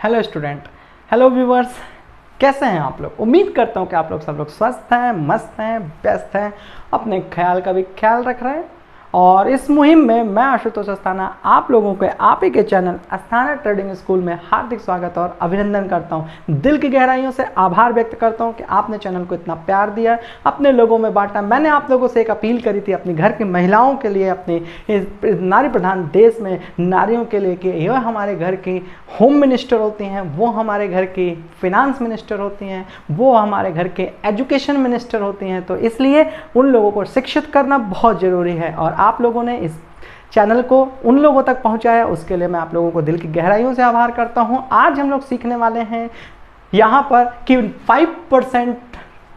Hello student, hello viewers, कैसे हैं आप लोग। उम्मीद करता हूं कि आप लोग सब लोग स्वस्थ हैं, मस्त हैं, व्यस्त हैं, अपने ख्याल का भी ख्याल रख रहे हैं। और इस मुहिम में मैं आशुतोष अस्थाना आप लोगों के आप ही के चैनल अस्थाना ट्रेडिंग स्कूल में हार्दिक स्वागत और अभिनंदन करता हूं। दिल की गहराइयों से आभार व्यक्त करता हूं कि आपने चैनल को इतना प्यार दिया, अपने लोगों में बांटा। मैंने आप लोगों से एक अपील करी थी अपने घर की महिलाओं के लिए, अपने इस नारी प्रधान देश में नारियों के लिए कि यह हमारे घर की होम मिनिस्टर होती हैं, वो हमारे घर की फिनांस मिनिस्टर होती हैं, वो हमारे घर के एजुकेशन मिनिस्टर होती हैं। तो इसलिए उन लोगों को शिक्षित करना बहुत ज़रूरी है और आप लोगों ने इस चैनल को उन लोगों तक पहुंचाया, उसके लिए मैं आप लोगों को दिल की गहराइयों से आभार करता हूं। आज हम लोग सीखने वाले हैं यहाँ पर कि 5%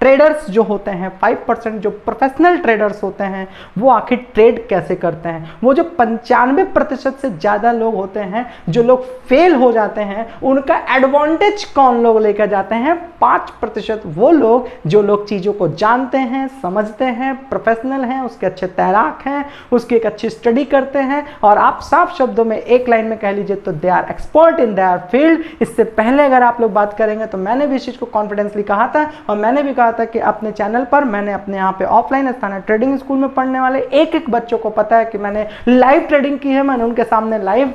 ट्रेडर्स जो होते हैं, 5% जो प्रोफेशनल ट्रेडर्स होते हैं, वो आखिर ट्रेड कैसे करते हैं। वो जो 95% से ज़्यादा लोग होते हैं जो लोग फेल हो जाते हैं, उनका एडवांटेज कौन लोग लेकर जाते हैं। 5% वो लोग जो लोग चीज़ों को जानते हैं, समझते हैं, प्रोफेशनल हैं, उसके अच्छे तैराक हैं, उसकी एक अच्छी स्टडी करते हैं और आप साफ शब्दों में एक लाइन में कह लीजिए तो they are expert in their field. इससे पहले अगर आप लोग बात करेंगे तो मैंने भी इस चीज़ को कॉन्फिडेंसली कहा था और मैंने भी कहा था कि अपने चैनल पर मैंने अपने यहाँ पे ऑफलाइन अस्थाना ट्रेडिंग स्कूल में पढ़ने वाले एक एक बच्चों को पता है कि मैंने लाइव ट्रेडिंग की है। मैंने उनके सामने लाइव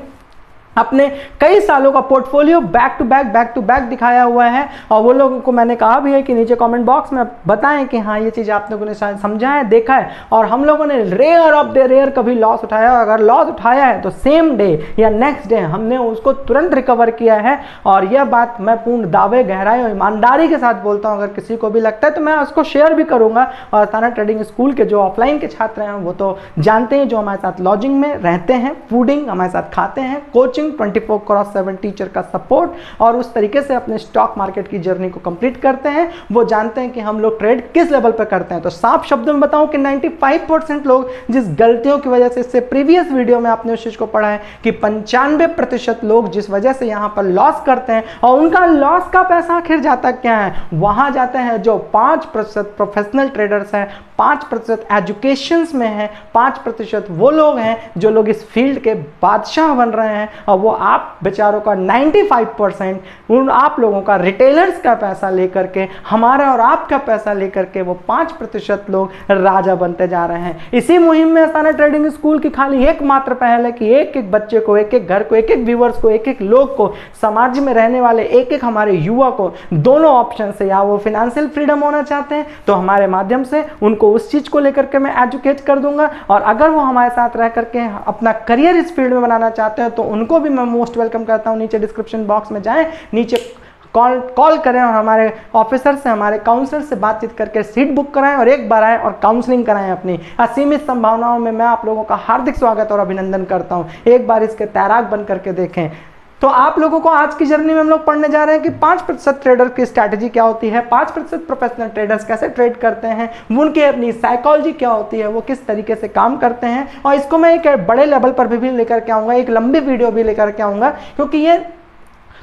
अपने कई सालों का पोर्टफोलियो बैक टू बैक दिखाया हुआ है और वो लोगों को मैंने कहा भी है कि नीचे कमेंट बॉक्स में बताएं कि हाँ ये चीज़ आप लोगों ने शायद समझा है, देखा है। और हम लोगों ने रेयर ऑफ द रेयर कभी लॉस उठाया, अगर लॉस उठाया है तो सेम डे या नेक्स्ट डे हमने उसको तुरंत रिकवर किया है। और यह बात मैं पूर्ण दावे, गहराई और ईमानदारी के साथ बोलता हूँ। अगर किसी को भी लगता है तो मैं उसको शेयर भी करूँगा। और अस्थाना ट्रेडिंग स्कूल के जो ऑफलाइन के छात्र हैं वो तो जानते हैं, जो हमारे साथ लॉजिंग में रहते हैं, फूडिंग हमारे साथ खाते हैं, कोचिंग 24/7 टीचर का सपोर्ट और उस तरीके से अपने स्टॉक मार्केट की जर्नी को कंप्लीट करते हैं, वो जानते हैं कि हम लोग ट्रेड किस लेवल पर करते हैं। तो साफ शब्दों में बताऊं कि 95% लोग जिस गलतियों की वजह से, इससे प्रीवियस वीडियो में आपने उस चीज को पढ़ा है कि 95% लोग जिस वजह से यहां पर लॉस करते हैं और उनका लॉस का पैसा आखिर जाता क्या है, वहां जाते हैं जो 5% प्रोफेशनल ट्रेडर्स हैं, 5% एजुकेशन में है, 5% वो लोग हैं जो लोग इस फील्ड के बादशाह बन रहे हैं। और वो आप बेचारों का 95% उन आप लोगों का रिटेलर्स का पैसा लेकर के, हमारा और आपका पैसा लेकर के वो 5% लोग राजा बनते जा रहे हैं। इसी मुहिम में अस्थाना ट्रेडिंग स्कूल की खाली एकमात्र पहल है कि एक एक बच्चे को, एक एक घर को, एक एक व्यूवर्स को, एक एक लोग को, समाज में रहने वाले एक एक हमारे युवा को दोनों ऑप्शन से, या वो फिनेंशियल फ्रीडम होना चाहते हैं तो हमारे माध्यम से उनको उस चीज को लेकर के मैं एजुकेट कर दूंगा। और अगर वो हमारे साथ रह करके अपना करियर इस फील्ड में बनाना चाहते हैं तो उनको भी मैं मोस्ट वेलकम करता हूं। नीचे डिस्क्रिप्शन बॉक्स में जाएं, नीचे कॉल करें और हमारे ऑफिसर से, हमारे काउंसलर से बातचीत करके सीट बुक कराएं और एक बार आएं और काउंसलिंग कराएं। अपनी असीमित संभावनाओं में मैं आप लोगों का हार्दिक स्वागत और अभिनंदन करता हूं। एक बार इसके तैराक बन करके देखें। तो आप लोगों को आज की जर्नी में हम लोग पढ़ने जा रहे हैं कि 5% ट्रेडर की स्ट्रैटेजी क्या होती है, 5% प्रोफेशनल ट्रेडर्स कैसे ट्रेड करते हैं, उनकी अपनी साइकोलॉजी क्या होती है, वो किस तरीके से काम करते हैं। और इसको मैं एक बड़े लेवल पर भी लेकर के आऊँगा, एक लंबी वीडियो भी लेकर के आऊँगा, क्योंकि ये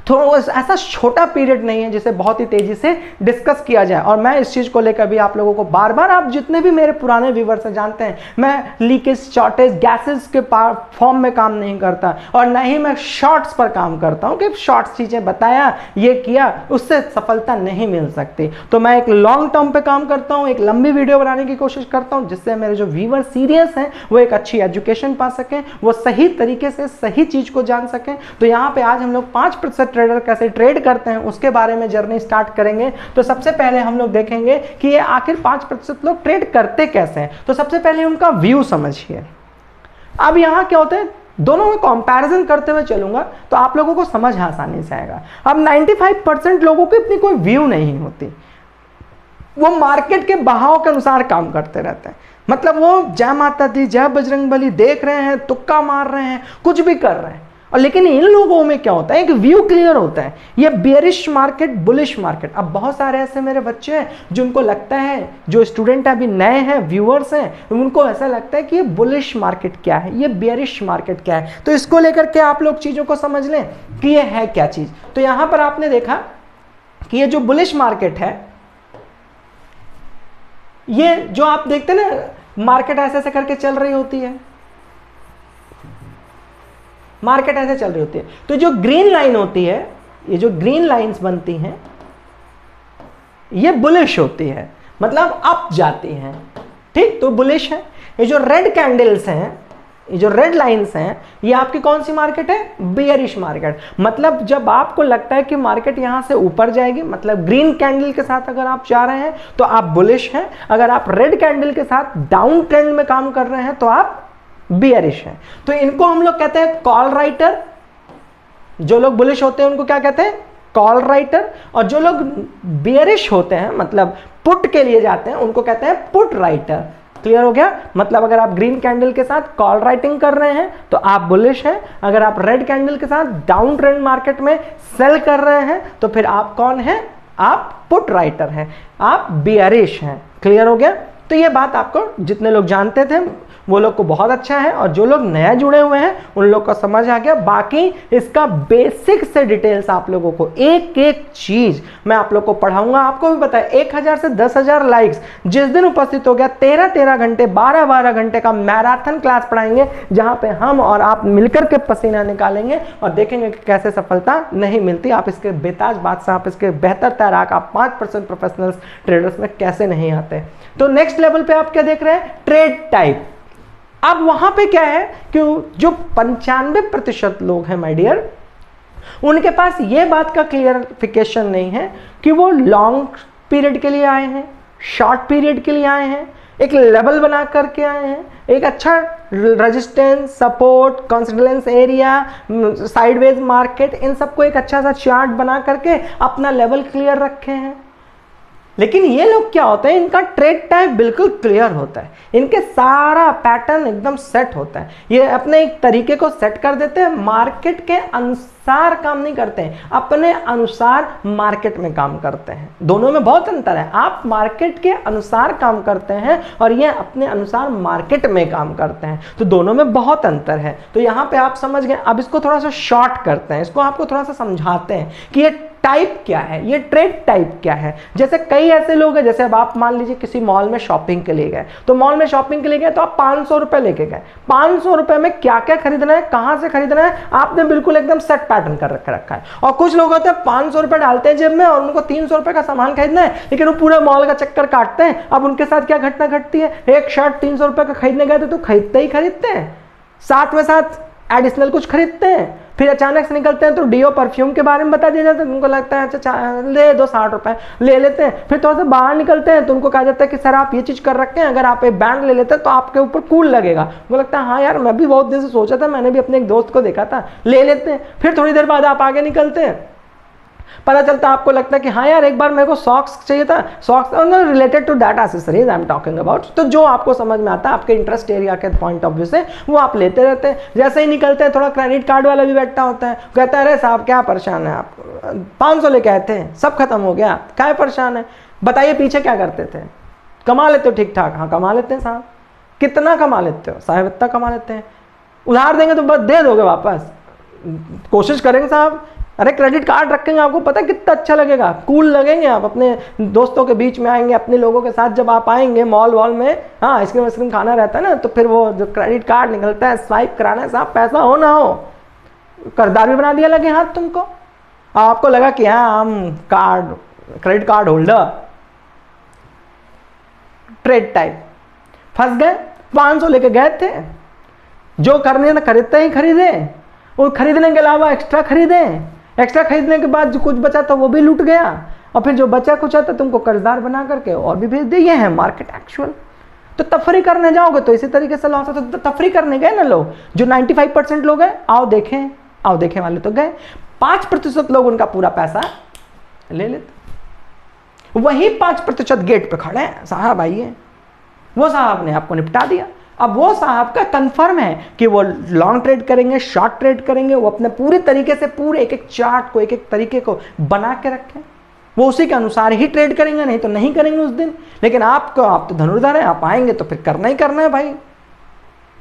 थोड़ा ऐसा छोटा पीरियड नहीं है जिसे बहुत ही तेजी से डिस्कस किया जाए। और मैं इस चीज़ को लेकर भी आप लोगों को बार बार, आप जितने भी मेरे पुराने व्यूवर्स हैं जानते हैं, मैं लीकेज, शॉर्टेज, गैसेस के फॉर्म में काम नहीं करता और न ही मैं शॉर्ट्स पर काम करता हूं कि शॉर्ट्स चीज़ें बताया, ये किया, उससे सफलता नहीं मिल सकती। तो मैं एक लॉन्ग टर्म पे काम करता हूँ, एक लंबी वीडियो बनाने की कोशिश करता हूँ जिससे मेरे जो व्यूवर सीरियस हैं वो एक अच्छी एजुकेशन पा सकें, वो सही तरीके से सही चीज़ को जान सकें। तो यहाँ पे आज हम लोग 5% ट्रेडर कैसे ट्रेड करते हैं उसके बारे में जर्नी स्टार्ट करेंगे। तो सबसे पहले हम लोग देखेंगे कि ये आखिर 5% लोग ट्रेड करते कैसे हैं। तो सबसे पहले उनका व्यू समझिए। अब यहाँ क्या होता है, दोनों में कंपैरिजन करते हुए चलूंगा तो आप लोगों को समझ आसानी से आएगा। अब 95% लोगों की अपनी कोई व्यू नहीं होती, वो मार्केट के बहाव के अनुसार काम करते रहते हैं। मतलब वो जय माता दी, जय बजरंगबली देख रहे हैं, तुक्का मार रहे हैं, कुछ भी कर रहे हैं। और लेकिन इन लोगों में क्या होता है, एक व्यू क्लियर होता है, ये बेयरिश मार्केट, बुलिश मार्केट। अब बहुत सारे ऐसे मेरे बच्चे हैं जिनको लगता है, जो स्टूडेंट अभी नए हैं, व्यूअर्स हैं, उनको ऐसा लगता है कि ये बुलिश मार्केट क्या है, ये बेयरिश मार्केट क्या है। तो इसको लेकर के आप लोग चीज़ों को समझ लें कि ये है क्या चीज़। तो यहाँ पर आपने देखा कि ये जो बुलिश मार्केट है, ये जो आप देखते हैं ना, मार्केट ऐसे ऐसे करके चल रही होती है, मार्केट ऐसे चल रही होती है। तो जो ग्रीन लाइन होती है ये जो ग्रीन लाइंस बनती हैं ये बुलिश होती है, मतलब अप जाती हैं, ठीक, तो बुलिश है। ये जो रेड कैंडल्स हैं, ये जो रेड लाइंस हैं, ये आपकी कौन सी मार्केट है? Bearish market. मतलब जब आपको लगता है कि मार्केट यहां से ऊपर जाएगी, मतलब ग्रीन कैंडल के साथ अगर आप जा रहे हैं तो आप बुलिश हैं, अगर आप रेड कैंडल के साथ डाउन ट्रेंड में काम कर रहे हैं तो आप बियरिश हैं। तो इनको हम लोग कहते हैं कॉल राइटर। जो लोग बुलिश होते हैं उनको क्या कहते हैं? Call writer. और जो लोग बियरिश होते हैं, मतलब पुट के लिए जाते हैं, उनको कहते हैं पुट राइटर। क्लियर हो गया? मतलब अगर आप ग्रीन कैंडल के साथ कॉल राइटिंग कर रहे हैं तो आप बुलिश हैं, अगर आप रेड कैंडल के साथ डाउन ट्रेंड मार्केट में सेल कर रहे हैं तो फिर आप कौन हैं? आप पुट राइटर हैं, आप बियरिश हैं। क्लियर हो गया? तो ये बात आपको जितने लोग जानते थे वो लोग को बहुत अच्छा है, और जो लोग नया जुड़े हुए हैं उन लोग को समझ आ गया। बाकी इसका बेसिक से डिटेल्स आप लोगों को एक एक चीज मैं आप लोग को पढ़ाऊंगा। आपको भी पता है 1000 से 10,000 लाइक्स जिस दिन उपस्थित हो गया, 13-13 घंटे 12-12 घंटे का मैराथन क्लास पढ़ाएंगे, जहां पे हम और आप मिलकर के पसीना निकालेंगे और देखेंगे कि कैसे सफलता नहीं मिलती। आप इसके बेताज बादशाह, आप इसके बेहतर तैराक, आप 5% प्रोफेशनल ट्रेडर्स में कैसे नहीं आते। तो नेक्स्ट लेवल पे आप क्या देख रहे हैं? Trade type. अब वहां पे क्या है कि जो 95% लोग हैं माय डियर, उनके पास ये बात का क्लियरिफिकेशन नहीं है कि वो लॉन्ग पीरियड के लिए आए हैं, शॉर्ट पीरियड के लिए आए हैं, एक लेवल बना करके आए हैं, एक अच्छा resistance, support, considerance area, sideways market, इन सबको एक अच्छा सा चार्ट बना करके अपना लेवल क्लियर रखे हैं। लेकिन ये लोग क्या होते हैं, इनका ट्रेड टाइप बिल्कुल क्लियर होता है, इनके सारा पैटर्न एकदम सेट होता है, ये अपने एक तरीके को सेट कर देते हैं, मार्केट के अनुसार काम नहीं करते हैं, अपने अनुसार मार्केट में काम करते हैं। दोनों में बहुत अंतर है। आप मार्केट के अनुसार काम करते हैं और ये अपने अनुसार मार्केट में काम करते हैं, तो दोनों में बहुत अंतर है। तो यहाँ पे आप समझ गए। अब इसको थोड़ा सा शॉर्ट करते हैं, इसको आपको थोड़ा सा समझाते हैं कि ये टाइप क्या है, ये ट्रेड टाइप क्या है। जैसे कई ऐसे लोग हैं, जैसे अब आप मान लीजिए किसी मॉल में शॉपिंग के लिए गए, तो मॉल में शॉपिंग के लिए गए तो आप 500 रुपए लेके गए, 500 रुपए में क्या क्या खरीदना है, कहां से खरीदना है, आपने बिल्कुल एकदम सेट पैटर्न कर रखा है। और कुछ लोग होते हैं 500 रुपए डालते हैं जेब में और उनको 300 रुपए का सामान खरीदना है, लेकिन वो पूरे मॉल का चक्कर काटते हैं। अब उनके साथ क्या घटना घटती है, एक शर्ट 300 रुपए का खरीदने गए तो खरीदते ही खरीदते हैं, साथ में साथ एडिशनल कुछ खरीदते हैं, फिर अचानक से निकलते हैं तो डीओ परफ्यूम के बारे में बता दिया जाता है, उनको लगता है अच्छा ले दो 60 रुपए ले लेते हैं। फिर थोड़ा सा बाहर निकलते हैं तो उनको कहा जाता है कि सर आप ये चीज कर रखे हैं, अगर आप एक बैंड ले लेते हैं तो आपके ऊपर कूल लगेगा। उनको लगता है हाँ यार मैं भी बहुत दिन से सोचा था, मैंने भी अपने एक दोस्त को देखा था, ले लेते हैं। फिर थोड़ी देर बाद आप आगे निकलते हैं, पता चलता है आपको लगता है कि हाँ यार एक बार मेरे को सॉक्स चाहिए था, socks related to that accessories I am talking about. तो जो आपको समझ में आता है आपके इंटरेस्ट एरिया के पॉइंट ऑफ व्यू से वो आप लेते रहते हैं। जैसे ही निकलते हैं थोड़ा क्रेडिट कार्ड वाला भी बैठा होता है, कहता है अरे साहब क्या परेशान है आप, 500 लेके आए थे सब खत्म हो गया, क्या परेशान है, बताइए पीछे क्या करते थे, कमा लेते हो ठीक ठाक? हाँ कमा लेते हैं साहब। कितना कमा लेते हो? साहब इतना कमा लेते हैं। उधार देंगे तो बस दे दोगे वापस? कोशिश करेंगे साहब। अरे क्रेडिट कार्ड रखेंगे, आपको पता है कितना अच्छा लगेगा, कूल लगेंगे आप, अपने दोस्तों के बीच में आएंगे, अपने लोगों के साथ जब आप आएंगे मॉल वॉल में, हाँ आइसक्रीम वाइसक्रीम खाना रहता है ना, तो फिर वो जो क्रेडिट कार्ड निकलता है स्वाइप कराना है, साहब पैसा हो ना हो कर्जदार भी बना दिया लगे हाथ तुमको। आपको लगा कि हाँ हम card credit card holder, trade type फंस गए। 500 लेके गए थे, जो करने ना खरीदते ही खरीदे, और खरीदने के अलावा एक्स्ट्रा खरीदे, एक्स्ट्रा खरीदने के बाद जो कुछ बचा था वो भी लूट गया, और फिर जो बचा कुछ था तुमको कर्जदार बना करके और भी भेज दे। ये है मार्केट एक्चुअल। तो तफरी करने जाओगे तो इसी तरीके से लॉस होता है। तो तफरी करने गए ना लोग, जो 95% लोग हैं, आओ देखें वाले तो गए, 5% लोग उनका पूरा पैसा ले लेते। वही 5% गेट पे खड़े हैं, साहब आइए, वो साहब ने आपको निपटा दिया। अब वो साहब का कंफर्म है कि वो लॉन्ग ट्रेड करेंगे, शॉर्ट ट्रेड करेंगे, वो अपने पूरे तरीके से पूरे एक एक चार्ट को, एक एक तरीके को बना के रखें, वो उसी के अनुसार ही ट्रेड करेंगे, नहीं तो नहीं करेंगे उस दिन। लेकिन आप तो धनुर्धर हैं, आप आएंगे तो फिर करना ही करना है भाई,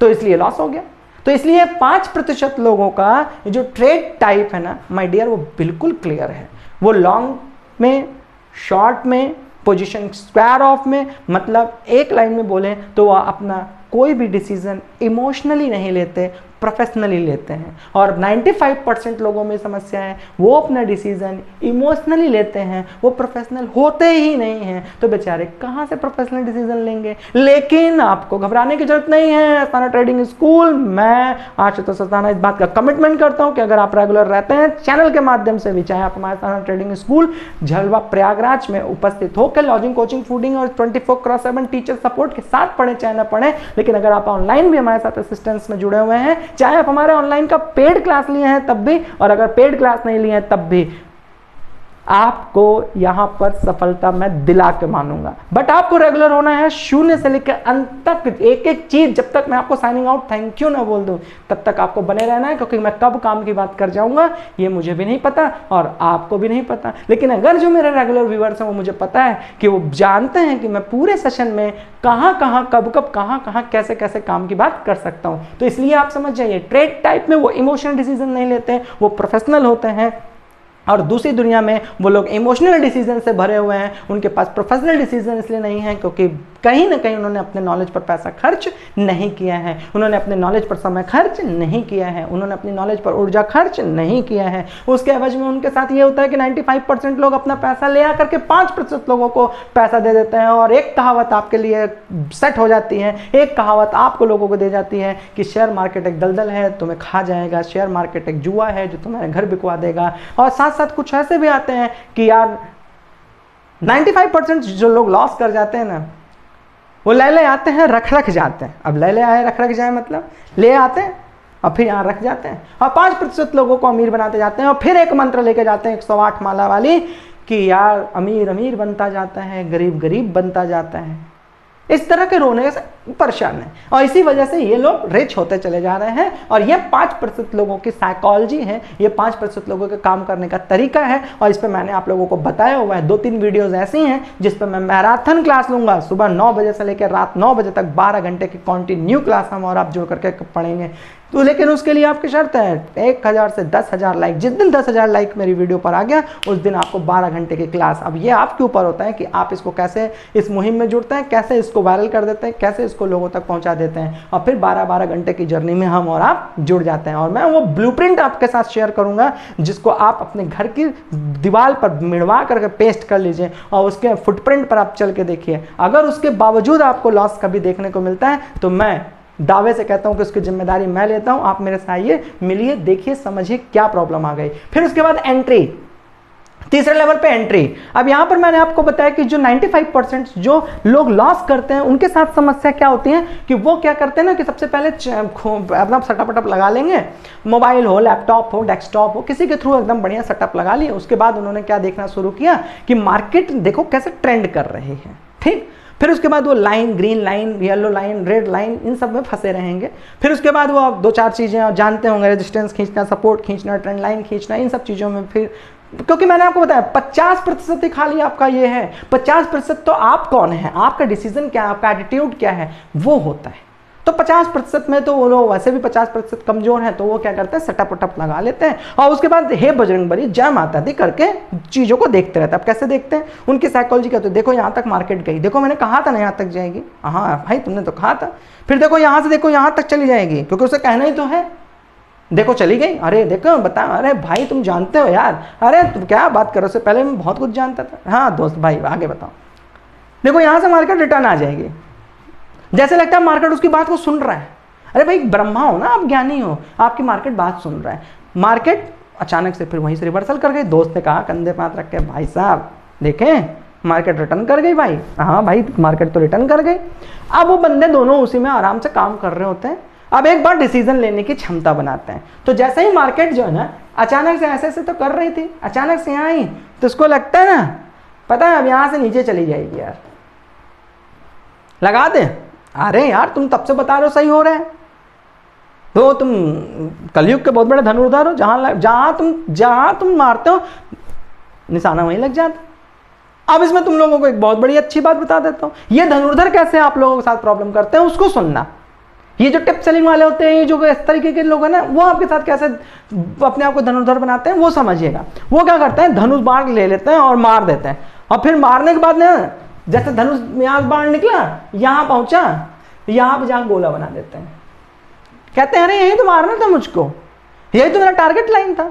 तो इसलिए लॉस हो गया। तो इसलिए 5% लोगों का जो ट्रेड टाइप है ना माय डियर, वो बिल्कुल क्लियर है। वो लॉन्ग में, शॉर्ट में, पोजीशन स्क्वायर ऑफ में, मतलब एक लाइन में बोले तो वह अपना कोई भी डिसीजन इमोशनली नहीं लेते, प्रोफेशनली लेते हैं। और 95% लोगों में समस्या है, वो अपना डिसीजन इमोशनली लेते हैं, वो प्रोफेशनल होते ही नहीं हैं। तो बेचारे कहाँ से प्रोफेशनल डिसीजन लेंगे। लेकिन आपको घबराने की जरूरत नहीं है। अस्थाना ट्रेडिंग स्कूल, मैं आशुतोष अस्थाना इस बात का कमिटमेंट करता हूं कि अगर आप रेगुलर रहते हैं चैनल के माध्यम से भी, चाहे आप हमारे अस्थाना ट्रेडिंग स्कूल झलवा प्रयागराज में उपस्थित होकर लॉजिंग, कोचिंग, फूडिंग और 24/7 टीचर सपोर्ट के साथ पढ़े चाहे ना पढ़े, लेकिन अगर आप ऑनलाइन भी हमारे साथ असिस्टेंस में जुड़े हुए हैं, चाहे आप हमारे ऑनलाइन का पेड क्लास लिए हैं तब भी, और अगर पेड क्लास नहीं लिए हैं तब भी, आपको यहां पर सफलता मैं दिला के मानूंगा। बट आपको रेगुलर होना है, शून्य से लेकर अंत तक एक एक चीज, जब तक मैं आपको साइनिंग आउट थैंक यू ना बोल दूं तब तक आपको बने रहना है, क्योंकि मैं कब काम की बात कर जाऊंगा ये मुझे भी नहीं पता और आपको भी नहीं पता। लेकिन अगर जो मेरे रेगुलर व्यूअर्स हैं वो मुझे पता है कि वो जानते हैं कि मैं पूरे सेशन में कहां कहां कब कब कहां कहां कैसे कैसे काम की बात कर सकता हूं। तो इसलिए आप समझ जाइए, ट्रेड टाइप में वो इमोशनल डिसीजन नहीं लेते हैं, वो प्रोफेशनल होते हैं। और दूसरी दुनिया में वो लोग इमोशनल डिसीजन से भरे हुए हैं, उनके पास प्रोफेशनल डिसीजन इसलिए नहीं है क्योंकि कहीं ना कहीं उन्होंने अपने नॉलेज पर पैसा खर्च नहीं किया है, उन्होंने अपने नॉलेज पर समय खर्च नहीं किया है, उन्होंने अपनी नॉलेज पर ऊर्जा खर्च नहीं किया है। उसके एवज में उनके साथ ये होता है कि 95% लोग अपना पैसा ले आकर के 5% लोगों को पैसा दे देते हैं। और एक कहावत आपके लिए सेट हो जाती है, एक कहावत आपको लोगों को दे जाती है कि शेयर मार्केट एक दलदल है, तुम्हें खा जाएगा, शेयर मार्केट एक जुआ है जो तुम्हारे घर बिकवा देगा। और साथ साथ कुछ ऐसे भी आते हैं कि यार 95% जो लोग लॉस कर जाते हैं ना, वो ले आते हैं, रख जाते हैं। अब ले आए रख जाए मतलब ले आते हैं और फिर यहाँ रख जाते हैं, और 5% लोगों को अमीर बनाते जाते हैं। और फिर एक मंत्र लेके जाते हैं 108 माला वाली कि यार अमीर अमीर बनता जाता है, गरीब गरीब बनता जाता है। इस तरह के रोने से परेशान है, और इसी वजह से ये लोग रिच होते चले जा रहे हैं। और ये 5% लोगों की साइकोलॉजी है, ये 5% लोगों के काम करने का तरीका है। और इस पर मैंने आप लोगों को बताया हुआ है, 2-3 वीडियोस ऐसी हैं जिस पर मैं मैराथन क्लास लूंगा, सुबह 9 बजे से लेकर रात 9 बजे तक 12 घंटे की कॉन्टिन्यू क्लास हम और आप जुड़ करके पढ़ेंगे। तो लेकिन उसके लिए आपकी शर्त है 1000 से 10,000 लाइक। जिस दिन 10,000 लाइक मेरी वीडियो पर आ गया उस दिन आपको 12 घंटे की क्लास। अब ये आपके ऊपर होता है कि आप इसको कैसे इस मुहिम में जुड़ते हैं, कैसे इसको वायरल कर देते हैं, कैसे इसको लोगों तक पहुंचा देते हैं। और फिर 12-12 घंटे की जर्नी में हम और आप जुड़ जाते हैं। और मैं वो ब्लूप्रिंट आपके साथ शेयर करूंगा जिसको आप अपने घर की दीवार पर मिड़वा करके पेस्ट कर लीजिए और उसके फुटप्रिंट पर आप चल के देखिए। अगर उसके बावजूद आपको लॉस कभी देखने को मिलता है तो मैं दावे से कहता हूं कि उसकी जिम्मेदारी मैं लेता हूं। आप मेरे से आइए, मिलिए, देखिए, समझिए क्या प्रॉब्लम आ गई। फिर उसके बाद एंट्री, तीसरे लेवल पे एंट्री। अब यहां पर मैंने आपको बताया कि जो 95% जो लोग लॉस करते हैं उनके साथ समस्या क्या होती है कि वो क्या करते हैं ना कि सबसे पहले अपना सेटअप लगा लेंगे, मोबाइल हो, लैपटॉप हो, डेस्कटॉप हो, किसी के थ्रू एकदम बढ़िया सेटअप लगा लिए। उसके बाद उन्होंने क्या देखना शुरू किया कि मार्केट देखो कैसे ट्रेंड कर रही है, ठीक। फिर उसके बाद वो line, green line, yellow line, red line, इन सब में फंसे रहेंगे। फिर उसके बाद वो आप 2-4 चीज़ें आप जानते होंगे, रेजिस्टेंस खींचना, सपोर्ट खींचना, ट्रेंड लाइन खींचना, इन सब चीज़ों में फिर, क्योंकि मैंने आपको बताया 50% ही खाली आपका ये है। 50% तो आप कौन है, आपका डिसीजन क्या है, आपका एटीट्यूड क्या है, वो होता है। तो 50% में तो वो लोग वैसे भी 50% कमजोर हैं, तो वो क्या करते हैं, सेटअप वटअप लगा लेते हैं और उसके बाद हे बजरंगबली जय माता दी करके चीज़ों को देखते रहते हैं। अब कैसे देखते हैं, उनकी साइकोलॉजी क्या, तो देखो यहाँ तक मार्केट गई, देखो मैंने कहा था ना यहाँ तक जाएगी, हाँ भाई तुमने तो कहा था। फिर देखो यहाँ से देखो यहाँ तक चली जाएगी, क्योंकि उसे कहना ही तो है, देखो चली गई, अरे देखो बता, अरे भाई तुम जानते हो यार, अरे तुम क्या बात करो, उससे पहले मैं बहुत कुछ जानता था। हाँ दोस्त भाई आगे बताओ, देखो यहाँ से मार्केट रिटर्न आ जाएगी। जैसे लगता है मार्केट उसकी बात को सुन रहा है। अरे भाई ब्रह्मा हो ना, आप ज्ञानी हो, आपकी मार्केट बात सुन रहा है। मार्केट अचानक से फिर वहीं से रिवर्सल कर गई। दोस्त ने कहा कंधे पे हाथ रख के, भाई साहब देखें मार्केट रिटर्न कर गई भाई। हाँ भाई मार्केट तो रिटर्न कर गई। अब वो बंदे दोनों उसी में आराम से काम कर रहे होते हैं। अब एक बार डिसीजन लेने की क्षमता बनाते हैं। तो जैसे ही मार्केट जो है ना अचानक से ऐसे तो कर रही थी, अचानक से यहाँ आई, तो उसको लगता है ना, पता है अब यहाँ से नीचे चली जाएगी यार, लगा दे। अरे यार तुम तब से बता रहे हो सही हो रहा है, तो तुम कलयुग के बहुत बड़े धनुर्धर हो, जहां तुम मारते हो निशाना वहीं लग जाता। अब इसमें तुम लोगों को एक बहुत बड़ी अच्छी बात बता देता हूं, ये धनुर्धर कैसे आप लोगों के साथ प्रॉब्लम करते हैं उसको सुनना। ये जो टिप सेलिंग वाले होते हैं, ये जो इस तरीके के लोग हैं ना, वो आपके साथ कैसे अपने आप को धनुर्धर बनाते हैं वो समझिएगा। वो क्या करते हैं, धनुष बाण ले लेते हैं और मार देते हैं, और फिर मारने के बाद ना जैसे धनुष में बाण निकला, यहां पहुंचा, यहां पर जहां गोला बना देते हैं। कहते हैं अरे यही तो मारना था मुझको, यही तो मेरा टारगेट लाइन था।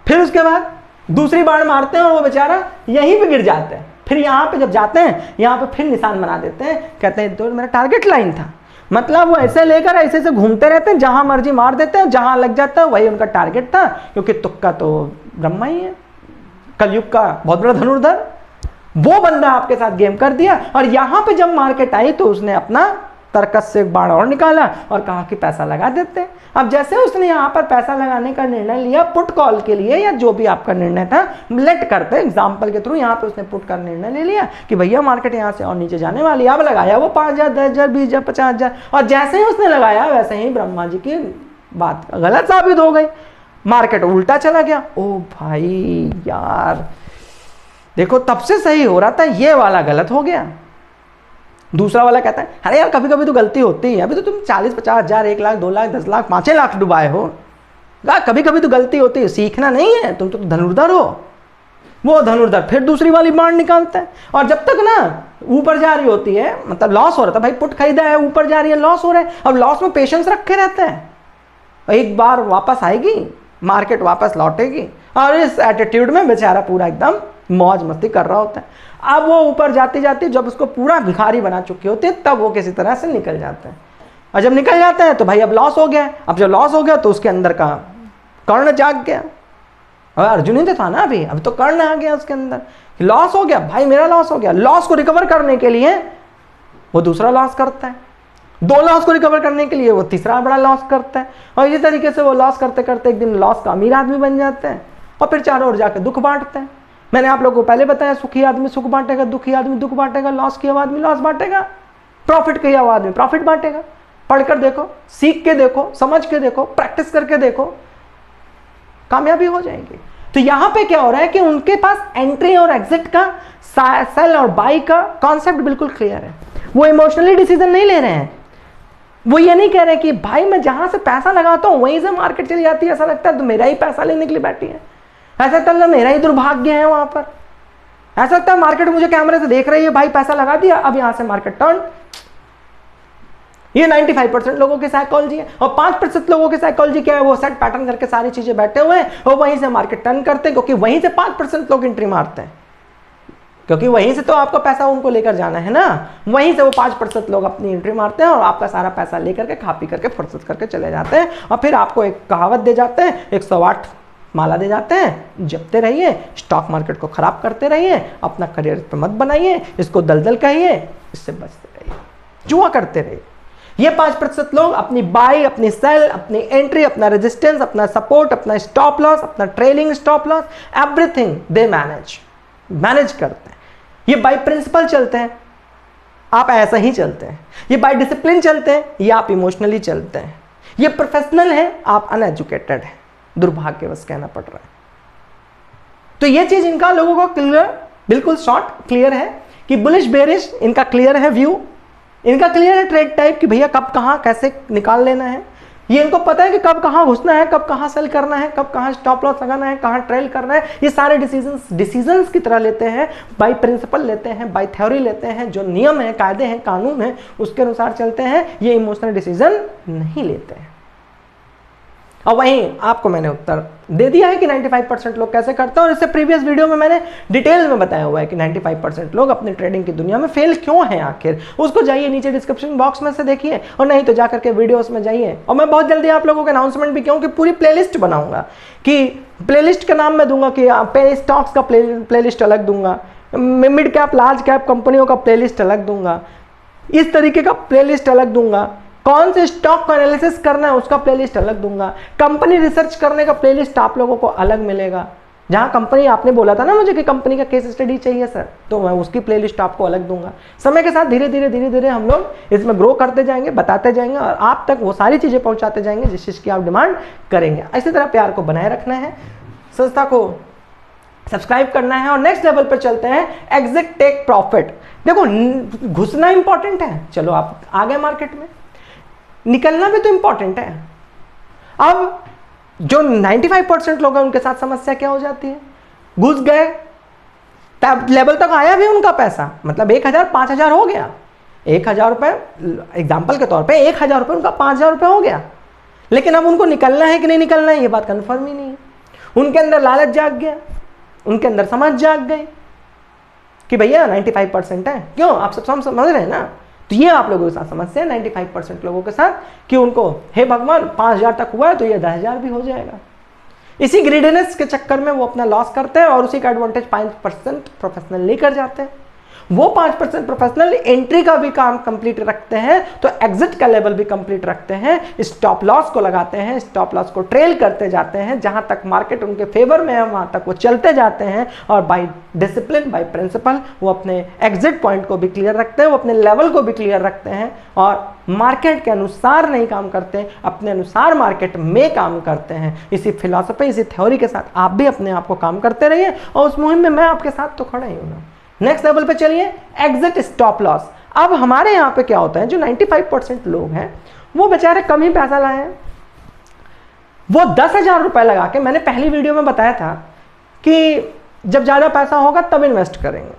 फिर उसके बाद दूसरी बार मारते हैं और वो बेचारा यहीं पे गिर जाते हैं। फिर यहाँ पे जब जाते हैं यहाँ पे फिर निशान बना देते हैं, कहते हैं तो मेरा टारगेट लाइन था। मतलब वो ऐसे लेकर ऐसे ऐसे घूमते रहते हैं, जहां मर्जी मार देते हैं, जहां लग जाता है वही उनका टारगेट था, क्योंकि तुक्का तो ब्रह्मा ही है, कलयुग का बहुत बड़ा धनुर्धर। वो बंदा आपके साथ गेम कर दिया और यहां पे जब मार्केट आई तो उसने अपना तर्कस से एक बाण और निकाला और कहा कि पैसा लगा देते हैं। अब जैसे उसने यहाँ पर पैसा लगाने का निर्णय लिया पुट कॉल के लिए, या जो भी आपका निर्णय था लेट करते एग्जाम्पल के थ्रू, यहाँ पे उसने पुट का निर्णय ले लिया कि भैया मार्केट यहाँ से और नीचे जाने वाली है। अब लगाया वो 5,000, 10,000, 20,000, 50,000, और जैसे ही उसने लगाया वैसे ही ब्रह्मा जी की बात गलत साबित हो गई, मार्केट उल्टा चला गया। ओ भाई यार देखो, तब से सही हो रहा था, ये वाला गलत हो गया। दूसरा वाला कहता है अरे यार कभी कभी तो गलती होती है, अभी तो तुम 40-50,000, 1 लाख, 2 लाख, 10 लाख, 5 लाख डुबाए हो, कभी कभी तो गलती होती है, सीखना नहीं है, तुम तो धनुर्धर हो। वो धनुर्धर फिर दूसरी वाली बाण निकालता है, और जब तक ना ऊपर जा रही होती है, मतलब लॉस हो रहा था, भाई पुट खरीदा है, ऊपर जा रही है, लॉस हो रहा है, अब लॉस में पेशेंस रखे रहते हैं, एक बार वापस आएगी मार्केट, वापस लौटेगी, और इस एटीट्यूड में बेचारा पूरा एकदम मौज मस्ती कर रहा होता है। अब वो ऊपर जाती जाती जब उसको पूरा भिखारी बना चुके होते हैं तब वो किसी तरह से निकल जाते हैं, और जब निकल जाते हैं तो भाई अब लॉस हो गया। अब जब लॉस हो गया तो उसके अंदर का कर्ण जाग गया, और अर्जुन ही तो था ना अभी, अब तो कर्ण आ गया उसके अंदर, लॉस हो गया भाई, मेरा लॉस हो गया। लॉस को रिकवर करने के लिए वो दूसरा लॉस करता है, 2 लॉस को रिकवर करने के लिए वो तीसरा बड़ा लॉस करता है, और इसी तरीके से वो लॉस करते करते एक दिन लॉस का अमीर आदमी बन जाते हैं, और फिर चारों ओर जाकर दुख बांटते हैं। मैंने आप लोगों को पहले बताया, सुखी आदमी सुख बांटेगा, दुखी आदमी दुख बांटेगा, लॉस किया हुआ आदमी लॉस बांटेगा, प्रॉफिट किया हुआ आदमी प्रॉफिट बांटेगा। पढ़कर देखो, सीख के देखो, समझ के देखो, प्रैक्टिस करके देखो, कामयाबी हो जाएगी। तो यहां पे क्या हो रहा है कि उनके पास एंट्री और एग्जिट का, सेल और बाई का कॉन्सेप्ट बिल्कुल क्लियर है। वो इमोशनली डिसीजन नहीं ले रहे हैं, वो ये नहीं कह रहे कि भाई मैं जहां से पैसा लगाता हूं वहीं से मार्केट चली जाती है, ऐसा लगता है तो मेरा ही पैसा लेने के लिए बैठी है, ऐसा लगता है मेरा ही दुर्भाग्य है वहां पर, ऐसा लगता है मार्केट मुझे कैमरे से देख रही है, भाई पैसा लगा दिया अब यहां से मार्केट टर्न। ये 95% लोगों की साइकोलॉजी है, और 5% लोगों की साइकोलॉजी क्या है, वो सेट पैटर्न करके सारी चीजें बैठे हुए हैं और वहीं से मार्केट टर्न करते हैं, क्योंकि वहीं से 5% लोग एंट्री मारते हैं, क्योंकि वहीं से तो आपका पैसा उनको लेकर जाना है ना, वहीं से वो 5% लोग अपनी एंट्री मारते हैं और आपका सारा पैसा लेकर के खा पी करके फुर्सत करके चले जाते हैं, और फिर आपको एक कहावत दे जाते हैं, 108 माला दे जाते हैं, जपते रहिए, स्टॉक मार्केट को खराब करते रहिए, अपना करियर पे मत बनाइए, इसको दलदल कहिए, इससे बचते रहिए, जुआ करते रहिए। ये 5% लोग अपनी बाई, अपनी सेल, अपनी एंट्री, अपना रेजिस्टेंस, अपना सपोर्ट, अपना स्टॉप लॉस, अपना trailing stop loss, everything they manage करते हैं। ये बाय प्रिंसिपल चलते हैं, आप ऐसा ही चलते हैं। ये बाय डिसिप्लिन चलते हैं, ये आप इमोशनली चलते हैं। ये प्रोफेशनल है, आप अनएजुकेटेड हैं, दुर्भाग्यवश कहना पड़ रहा है। तो ये चीज इनका लोगों को क्लियर, बिल्कुल शॉर्ट क्लियर है कि बुलिश बेरिश इनका क्लियर है व्यू, इनका क्लियर है ट्रेड टाइप कि भैया कब कहां कैसे निकाल लेना है, ये इनको पता है कि कब कहां घुसना है, कब कहां सेल करना है, कब कहां स्टॉप लॉस लगाना है, कहां ट्रेल करना है। ये सारे डिसीजंस की तरह लेते हैं, बाय प्रिंसिपल लेते हैं, बाय थ्योरी लेते हैं, जो नियम है, कायदे हैं, कानून है, उसके अनुसार चलते हैं। ये इमोशनल डिसीजन नहीं लेते हैं। और वहीं आपको मैंने उत्तर दे दिया है कि 95% लोग कैसे करते हैं, और इससे प्रीवियस वीडियो में मैंने डिटेल में बताया हुआ है कि 95% लोग अपनी ट्रेडिंग की दुनिया में फेल क्यों हैं आखिर। उसको जाइए नीचे डिस्क्रिप्शन बॉक्स में से देखिए, और नहीं तो जाकर के वीडियोस में जाइए। और मैं बहुत जल्दी आप लोगों को अनाउंसमेंट भी क्योंकि पूरी प्लेलिस्ट बनाऊंगा, कि प्लेलिस्ट का नाम मैं दूंगा कि पे स्टॉक्स का प्लेलिस्ट अलग दूंगा, मिड कैप लार्ज कैप कंपनियों का प्लेलिस्ट अलग दूंगा, इस तरीके का प्लेलिस्ट अलग दूंगा, कौन से स्टॉक का एनालिसिस करना है उसका प्लेलिस्ट अलग दूंगा, कंपनी रिसर्च करने का प्लेलिस्ट आप लोगों को अलग मिलेगा। जहां कंपनी आपने बोला था ना मुझे कि कंपनी का केस स्टडी चाहिए सर, तो मैं उसकी प्लेलिस्ट आपको अलग दूंगा। समय के साथ धीरे धीरे हम लोग इसमें ग्रो करते जाएंगे, बताते जाएंगे, और आप तक वो सारी चीजें पहुंचाते जाएंगे जिस चीज की आप डिमांड करेंगे। इसी तरह प्यार को बनाए रखना है, संस्था को सब्सक्राइब करना है, और नेक्स्ट लेवल पर चलते हैं, एग्जिट टेक प्रॉफिट। देखो घुसना इंपॉर्टेंट है, चलो आप आ गए मार्केट में, निकलना भी तो इंपॉर्टेंट है। अब जो 95% लोग हैं उनके साथ समस्या क्या हो जाती है, घुस गए, लेवल तक आया भी उनका पैसा, मतलब 1,000 5,000 हो गया, 1,000 रुपए एग्जाम्पल के तौर पे 1,000 रुपए उनका 5,000 रुपए हो गया, लेकिन अब उनको निकलना है कि नहीं निकलना है ये बात कंफर्म ही नहीं है। उनके अंदर लालच जाग गया, उनके अंदर समझ जाग गई कि भैया 95% है। क्यों, आप सब समझ रहे हैं ना। तो ये आप लोगों के साथ समस्या है 95% लोगों के साथ कि उनको हे भगवान 5000 तक हुआ है तो ये 10,000 भी हो जाएगा। इसी ग्रीडीनेस के चक्कर में वो अपना लॉस करते हैं और उसी का एडवांटेज 5% प्रोफेशनल लेकर जाते हैं। वो 5% प्रोफेशनल एंट्री का भी काम कंप्लीट रखते हैं तो एग्जिट का लेवल भी कंप्लीट रखते हैं, स्टॉप लॉस को लगाते हैं, स्टॉप लॉस को ट्रेल करते जाते हैं, जहां तक मार्केट उनके फेवर में है वहां तक वो चलते जाते हैं और बाय डिसिप्लिन बाय प्रिंसिपल वो अपने एग्जिट पॉइंट को भी क्लियर रखते हैं, वो अपने लेवल को भी क्लियर रखते हैं और मार्केट के अनुसार नहीं काम करते, अपने अनुसार मार्केट में काम करते हैं। इसी फिलॉसफी, इसी थ्योरी के साथ आप भी अपने आप को काम करते रहिए और उस मुहिम में मैं आपके साथ तो खड़ा ही हूं ना। नेक्स्ट लेवल पे चलिए, एग्जिट स्टॉप लॉस। अब हमारे यहाँ पे क्या होता है, जो 95% लोग हैं वो बेचारे कम ही पैसा लाए हैं। वो 10,000 रुपए लगा के, मैंने पहली वीडियो में बताया था कि जब ज्यादा पैसा होगा तब इन्वेस्ट करेंगे,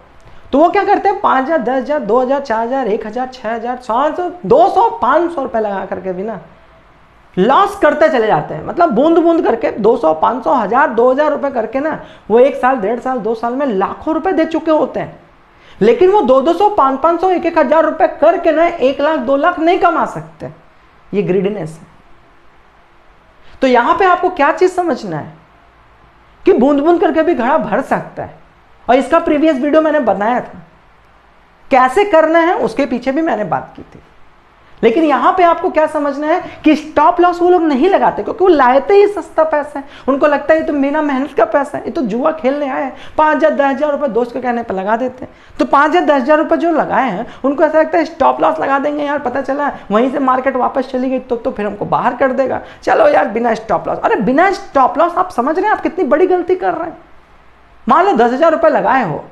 तो वो क्या करते हैं 5,000, 10,000, 2,000, 4,000, 1,000, 6,000, 700, 200, 500 रुपए लगा करके भी ना लॉस करते चले जाते हैं। मतलब बूंद बूंद करके 200, 500, 1000, 2,000 रुपए करके ना वो 1 साल, 1.5 साल, 2 साल में लाखों रुपए दे चुके होते हैं। लेकिन वो 200, 500, 1,000 रुपए करके ना 1 लाख, 2 लाख नहीं कमा सकते। ये ग्रीडीनेस है। तो यहां पे आपको क्या चीज समझना है कि बूंद बूंद करके भी घड़ा भर सकता है, और इसका प्रीवियस वीडियो मैंने बनाया था कैसे करना है, उसके पीछे भी मैंने बात की थी। लेकिन यहां पे आपको क्या समझना है कि स्टॉप लॉस वो लोग नहीं लगाते क्योंकि वो लाते ही सस्ता पैसा है। उनको लगता है ये तो बिना मेहनत का पैसा है, ये तो जुआ खेलने आए हैं। 5,000, 10,000 रुपए दोस्त के कहने पर लगा देते हैं। तो 5,000, 10,000 रुपए जो लगाए हैं उनको ऐसा लगता है स्टॉप लॉस लगा देंगे यार, पता चला वहीं से मार्केट वापस चली गई तो फिर हमको बाहर कर देगा, चलो यार बिना स्टॉप लॉस। अरे बिना स्टॉप लॉस आप समझ रहे हैं आप कितनी बड़ी गलती कर रहे हैं। मान लो 10,000 रुपए लगाए हो,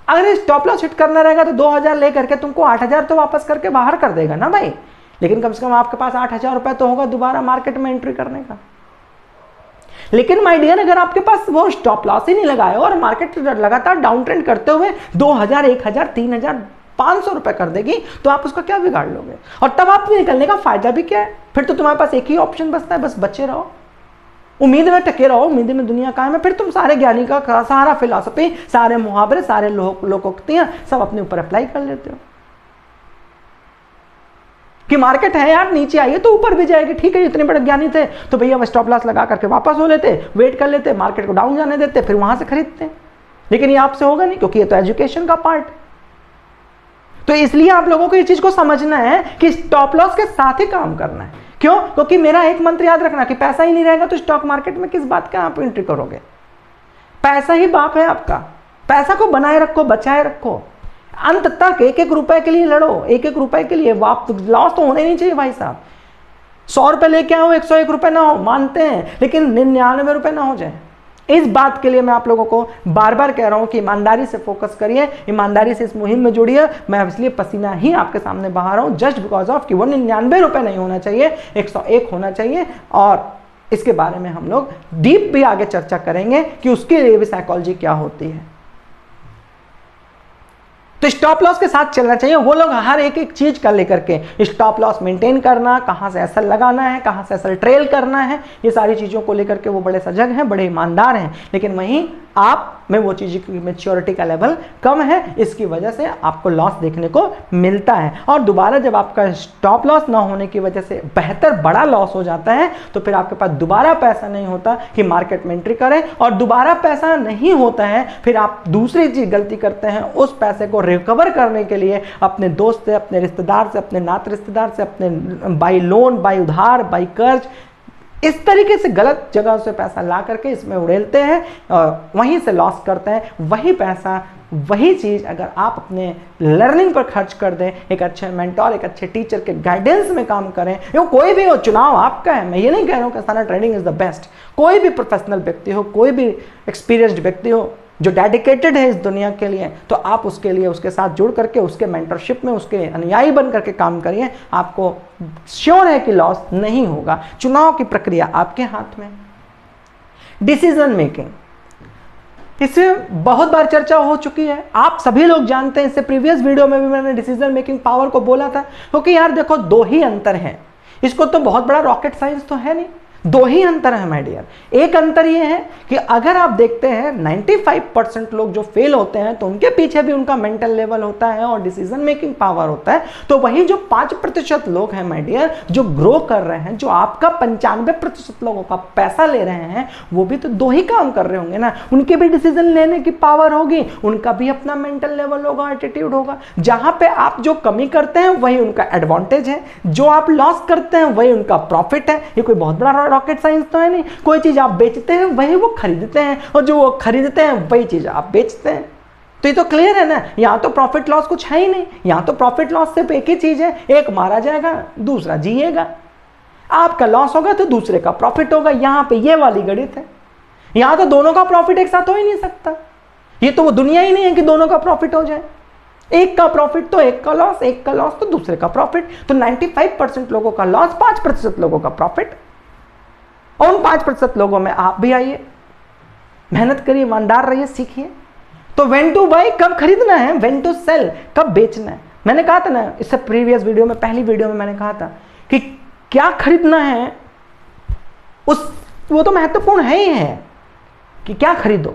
अगर स्टॉप लॉस हिट करना रहेगा तो 2,000 लेकर के तुमको 8,000 तो वापस करके बाहर कर देगा ना भाई। लेकिन कम से कम आपके पास 8,000 रुपए तो होगा दोबारा मार्केट में एंट्री करने का। लेकिन माय डियर, अगर आपके पास वो स्टॉप लॉस ही नहीं लगाया और मार्केट लगातार डाउन ट्रेंड करते हुए 2,000, 1,000, 3,000, 500 रुपए कर देगी तो आप उसका क्या बिगाड़ लोगे, और तब आप निकलने का फायदा भी क्या है। फिर तो तुम्हारे पास एक ही ऑप्शन बचता है, बस बचे रहो, उम्मीद में टके रहो, उम्मीद में दुनिया कायम है। फिर तुम सारे ज्ञानी का सारा फिलॉसफी, सारे मुहावरे, सारे लोकोक्तियां सब अपने ऊपर अप्लाई कर लेते हो कि मार्केट है यार नीचे आई है तो ऊपर भी जाएगी। ठीक है, इतने बड़े ज्ञानी थे तो भैया वो स्टॉप लॉस लगा करके वापस हो लेते, वेट कर लेते, मार्केट को डाउन जाने देते, फिर वहां से खरीदते। लेकिन ये आपसे होगा नहीं क्योंकि ये तो एजुकेशन का पार्ट। तो इसलिए आप लोगों को ये चीज को समझना है कि स्टॉप लॉस के साथ ही काम करना है। क्यों? क्योंकि मेरा एक मंत्र याद रखना कि पैसा ही नहीं रहेगा तो स्टॉक मार्केट में किस बात का आप एंट्री करोगे। पैसा ही बाप है आपका, पैसा को बनाए रखो, बचाए रखो, अंत तक 1-1 रुपए के लिए लड़ो, 1-1 रुपए के लिए। लॉस तो होने नहीं चाहिए भाई साहब। 100 रुपए लेके आओ, 101 रुपए ना हो मानते हैं, लेकिन 99 रुपए ना हो जाए। इस बात के लिए मैं आप लोगों को बार बार कह रहा हूं कि ईमानदारी से फोकस करिए, ईमानदारी से इस मुहिम में जुड़िए। मैं इसलिए पसीना ही आपके सामने बहा रहा हूं जस्ट बिकॉज ऑफ कि 99 रुपए नहीं होना चाहिए, 101 होना चाहिए। और इसके बारे में हम लोग डीप भी आगे चर्चा करेंगे कि उसके लिए भी साइकोलॉजी क्या होती है। तो स्टॉप लॉस के साथ चलना चाहिए। वो लोग हर एक चीज का लेकर के स्टॉप लॉस मेंटेन करना, कहां से एसएल लगाना है, कहां से एसएल ट्रेल करना है, ये सारी चीजों को लेकर के वो बड़े सजग हैं, बड़े ईमानदार हैं। लेकिन वहीं आप में वो चीज की मैच्योरिटी का लेवल कम है, इसकी वजह से आपको लॉस देखने को मिलता है। और दोबारा जब आपका स्टॉप लॉस ना होने की वजह से बेहतर बड़ा लॉस हो जाता है तो फिर आपके पास दोबारा पैसा नहीं होता कि मार्केट में एंट्री करें, और दोबारा पैसा नहीं होता है फिर आप दूसरी चीज गलती करते हैं, उस पैसे को रिकवर करने के लिए अपने दोस्त से, अपने रिश्तेदार से, अपने नाते रिश्तेदार से, अपने बाई लोन, बाई उधार, बाई कर्ज, इस तरीके से गलत जगह से पैसा ला करके इसमें उड़ेलते हैं और वहीं से लॉस करते हैं। वही पैसा, वही चीज़ अगर आप अपने लर्निंग पर खर्च कर दें, एक अच्छे मेंटोर, एक अच्छे टीचर के गाइडेंस में काम करें, यो कोई भी हो, चुनाव आपका है। मैं ये नहीं कह रहा हूँ कि Asthana trading is the best. कोई भी प्रोफेशनल व्यक्ति हो, कोई भी एक्सपीरियंस्ड व्यक्ति हो जो डेडिकेटेड है इस दुनिया के लिए, तो आप उसके लिए उसके साथ जुड़ करके उसके मेंटरशिप में उसके अनुयायी बन करके काम करिए। आपको श्योर है कि लॉस नहीं होगा। चुनाव की प्रक्रिया आपके हाथ में। डिसीजन मेकिंग, इसमें बहुत बार चर्चा हो चुकी है, आप सभी लोग जानते हैं। इससे प्रीवियस वीडियो में भी मैंने डिसीजन मेकिंग पावर को बोला था, क्योंकि यार देखो दो ही अंतर हैं, इसको तो बहुत बड़ा रॉकेट साइंस तो है नहीं। दो ही अंतर है माय डियर। एक अंतर ये है कि अगर आप देखते हैं 95% लोग जो फेल होते हैं तो उनके पीछे भी उनका मेंटल लेवल होता है और डिसीजन मेकिंग पावर होता है। तो वही जो 5% लोग हैं माय डियर जो ग्रो कर रहे हैं, जो आपका 95% लोगों का पैसा ले रहे हैं, वो भी तो दो ही काम कर रहे होंगे ना। उनके भी डिसीजन लेने की पावर होगी, उनका भी अपना मेंटल लेवल होगा, एटीट्यूड होगा। जहां पे आप जो कमी करते हैं वही उनका एडवांटेज है, जो आप लॉस करते हैं वही उनका प्रॉफिट है। ये कोई बहुत बड़ा रॉकेट साइंस तो है नहीं। कोई चीज आप बेचते हैं वही वो खरीदते हैं, और जो वो खरीदते हैं वही चीज आप बेचते हैं। तो ये तो क्लियर है ना। यहां तो प्रॉफिट लॉस कुछ है ही नहीं। यहां तो प्रॉफिट लॉस सिर्फ एक ही चीज है, एक मारा जाएगा दूसरा जिएगा। आपका लॉस होगा तो दूसरे का प्रॉफिट होगा। यहां पे ये वाली गणित है। यहां तो दोनों का प्रॉफिट एक साथ हो ही नहीं सकता। ये तो वो दुनिया ही नहीं है कि दोनों का प्रॉफिट हो जाए। एक का प्रॉफिट तो एक का लॉस, एक का लॉस तो दूसरे का प्रॉफिट। तो 95% लोगों का लॉस, 5% लोगों का प्रॉफिट। और उन 5% लोगों में आप भी आइए, मेहनत करिए, ईमानदार रहिए, सीखिए। तो व्हेन टू बाय, कब खरीदना है, व्हेन टू सेल, कब बेचना है। मैंने कहा था ना इससे प्रीवियस वीडियो में, पहली वीडियो में मैंने कहा था कि क्या खरीदना है वो तो महत्वपूर्ण है ही है कि क्या खरीदो,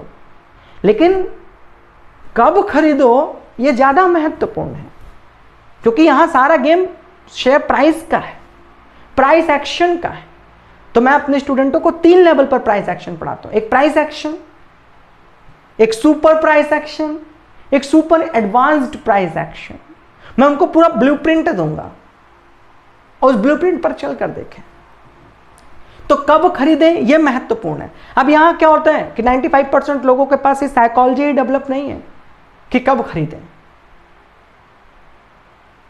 लेकिन कब खरीदो ये ज्यादा महत्वपूर्ण है। क्योंकि यहां सारा गेम शेयर प्राइस का है, प्राइस एक्शन का है। तो मैं अपने स्टूडेंटों को 3 लेवल पर प्राइस एक्शन पढ़ाता हूं। एक प्राइस एक्शन, एक सुपर प्राइस एक्शन, एक सुपर एडवांस्ड प्राइस एक्शन। मैं उनको पूरा ब्लूप्रिंट दूंगा और उस ब्लूप्रिंट पर चलकर देखें। तो कब खरीदें यह महत्वपूर्ण है। अब यहां क्या होता है कि 95% लोगों के पास ये साइकोलॉजी डेवलप नहीं है कि कब खरीदें।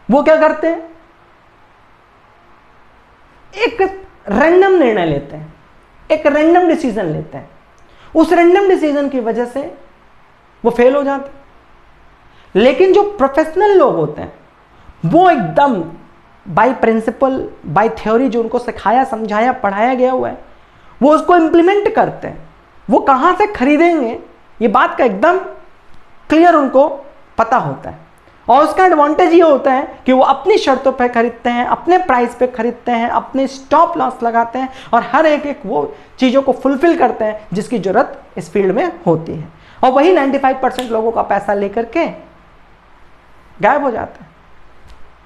वो क्या करते हैं, एक रैंडम निर्णय लेते हैं, एक रैंडम डिसीजन लेते हैं। उस रैंडम डिसीजन की वजह से वो फेल हो जाते हैं। लेकिन जो प्रोफेशनल लोग होते हैं वो एकदम बाय प्रिंसिपल, बाय थ्योरी, जो उनको सिखाया, समझाया, पढ़ाया गया हुआ है, वो उसको इंप्लीमेंट करते हैं। वो कहां से खरीदेंगे ये बात का एकदम क्लियर उनको पता होता है। और उसका एडवांटेज ये होता है कि वो अपनी शर्तों पे खरीदते हैं, अपने प्राइस पे खरीदते हैं, अपने स्टॉप लॉस लगाते हैं और हर एक वो चीज़ों को फुलफिल करते हैं जिसकी जरूरत इस फील्ड में होती है। और वही 95% लोगों का पैसा लेकर के गायब हो जाता है।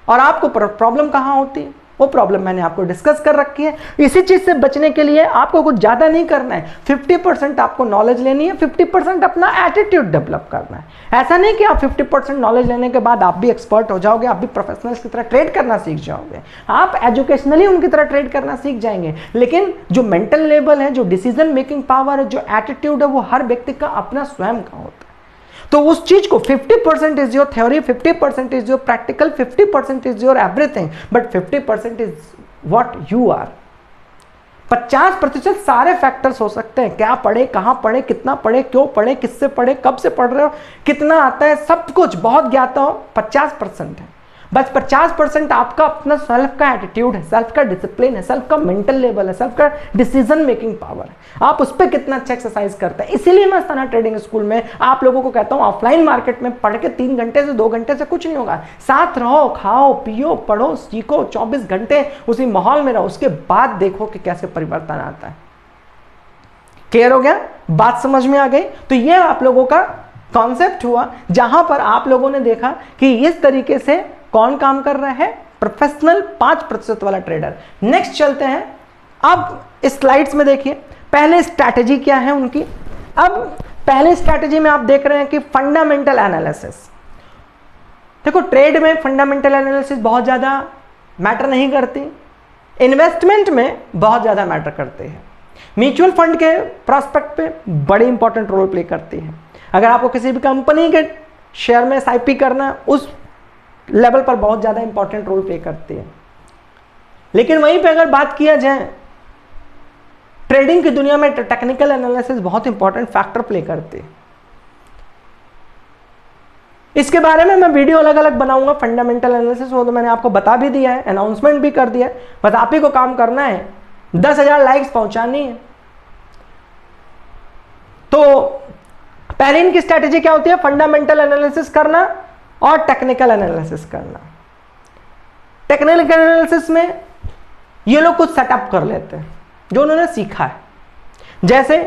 और आपको प्रॉब्लम कहाँ होती है, वो प्रॉब्लम मैंने आपको डिस्कस कर रखी है। इसी चीज से बचने के लिए आपको कुछ ज्यादा नहीं करना है। 50% आपको नॉलेज लेनी है, 50% अपना एटीट्यूड डेवलप करना है। ऐसा नहीं कि आप 50% नॉलेज लेने के बाद आप भी एक्सपर्ट हो जाओगे, आप भी प्रोफेशनल्स की तरह ट्रेड करना सीख जाओगे। आप एजुकेशनली उनकी तरह ट्रेड करना सीख जाएंगे, लेकिन जो मेंटल लेवल है, जो डिसीजन मेकिंग पावर है, जो एटीट्यूड है, वो हर व्यक्ति का अपना स्वयं का होता है। तो उस चीज को 50% is your theory, 50% is your practical, 50% is your everything, but 50% is what you are. 50% सारे फैक्टर्स हो सकते हैं, क्या पढ़े, कहां पढ़े, कितना पढ़े, क्यों पढ़े, किससे पढ़े, कब से पढ़ रहे हो, कितना आता है, सब कुछ बहुत ज्ञाता हो, 50% है। बस 50% आपका अपना सेल्फ का एटीट्यूड है, सेल्फ का डिसिप्लिन है, सेल्फ का मेंटल लेवल है, सेल्फ का डिसीजन मेकिंग पावर है। आप उस पर कितना अच्छा एक्सरसाइज करते हैं। इसीलिए मैं स्थाना ट्रेडिंग स्कूल में आप लोगों को कहता हूं, ऑफलाइन मार्केट में पढ़ के 3 घंटे से 2 घंटे से कुछ नहीं होगा। साथ रहो, खाओ, पियो, पढ़ो, सीखो, 24 घंटे उसी माहौल में रहो, उसके बाद देखो कि कैसे परिवर्तन आता है। क्लियर हो गया, बात समझ में आ गई। तो ये आप लोगों का कॉन्सेप्ट हुआ, जहां पर आप लोगों ने देखा कि इस तरीके से कौन काम कर रहा है, प्रोफेशनल 5% वाला ट्रेडर। नेक्स्ट चलते हैं। अब इस स्लाइड्स में देखिए पहले स्ट्रैटेजी क्या है उनकी। अब पहले स्ट्रैटेजी में आप देख रहे हैं कि फंडामेंटल एनालिसिस। देखो ट्रेड में फंडामेंटल एनालिसिस बहुत ज्यादा मैटर नहीं करती, इन्वेस्टमेंट में बहुत ज्यादा मैटर करते हैं। म्यूचुअल फंड के प्रोस्पेक्ट पे बड़ी इंपॉर्टेंट रोल प्ले करती है। अगर आपको किसी भी कंपनी के शेयर में SIP करना है, उस लेवल पर बहुत ज्यादा इंपॉर्टेंट रोल प्ले करती है। लेकिन वहीं पे अगर बात किया जाए, ट्रेडिंग की दुनिया में टेक्निकल एनालिसिस बहुत इंपॉर्टेंट फैक्टर प्ले करती है। इसके बारे में मैं वीडियो अलग अलग बनाऊंगा। फंडामेंटल एनालिसिस वो तो मैंने आपको बता भी दिया है, अनाउंसमेंट भी कर दिया है। बस आप ही को काम करना है, 10,000 लाइक्स पहुंचानी है। तो पहले इनकी स्ट्रेटेजी क्या होती है, फंडामेंटल एनालिसिस करना और टेक्निकल एनालिसिस करना। टेक्निकल एनालिसिस में ये लोग कुछ सेटअप कर लेते हैं जो उन्होंने सीखा है, जैसे